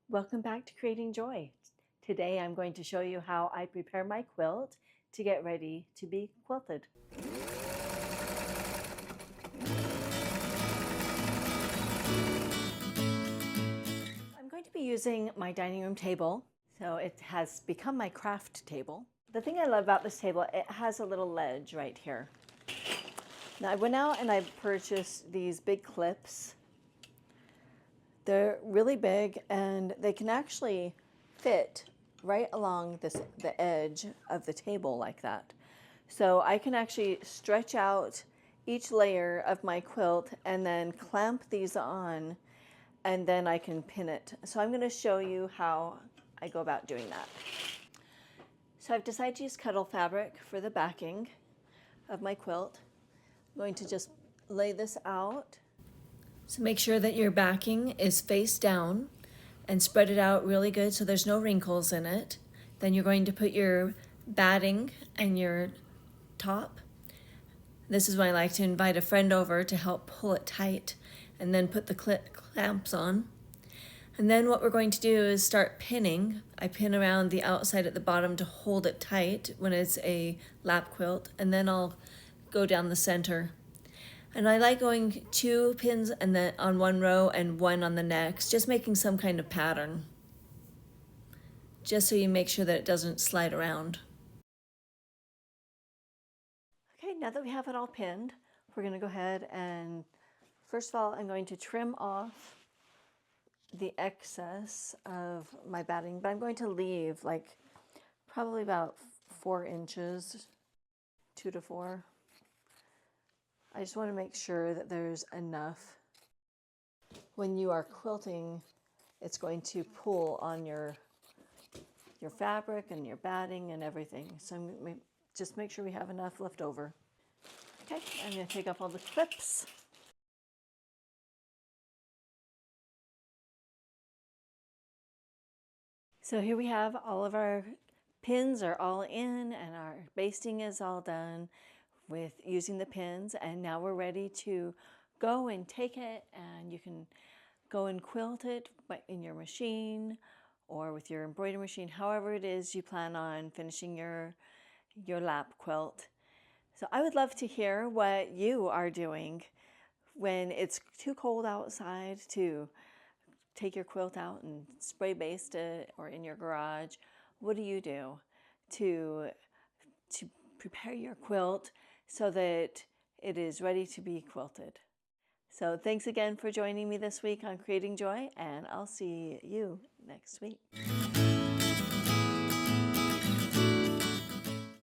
Welcome back to Creating Joy. Today I'm going to show you how I prepare my quilt to get ready to be quilted. I'm going to be using my dining room table, so it has become my craft table. The thing I love about this table, it has a little ledge right here. Now I went out and I purchased these big clips. They're really big and they can actually fit right along the edge of the table like that. So I can actually stretch out each layer of my quilt and then clamp these on, and then I can pin it. So I'm going to show you how I go about doing that. So I've decided to use cuddle fabric for the backing of my quilt. I'm going to just lay this out. So make sure that your backing is face down and spread it out really good so there's no wrinkles in it. Then you're going to put your batting and your top. This is when I like to invite a friend over to help pull it tight and then put the clamps on. And then what we're going to do is start pinning. I pin around the outside at the bottom to hold it tight when it's a lap quilt, and then I'll go down the center. And I like going 2 pins and then on one row and 1 on the next, just making some kind of pattern, just so you make sure that it doesn't slide around. Okay, now that we have it all pinned, we're going to go ahead and first of all, I'm going to trim off the excess of my batting, but I'm going to leave like probably about 4 inches, 2 to 4. I just want to make sure that there's enough. When you are quilting, it's going to pull on your fabric and your batting and everything. So just make sure we have enough left over. Okay, I'm going to take off all the clips. So here we have all of our pins are all in and our basting is all done with using the pins, and now we're ready to go and take it, and you can go and quilt it in your machine or with your embroidery machine, however it is you plan on finishing your lap quilt. So I would love to hear what you are doing when it's too cold outside to take your quilt out and spray baste it, or in your garage. What do you do to prepare your quilt so that it is ready to be quilted? So thanks again for joining me this week on Creating Joy, and I'll see you next week.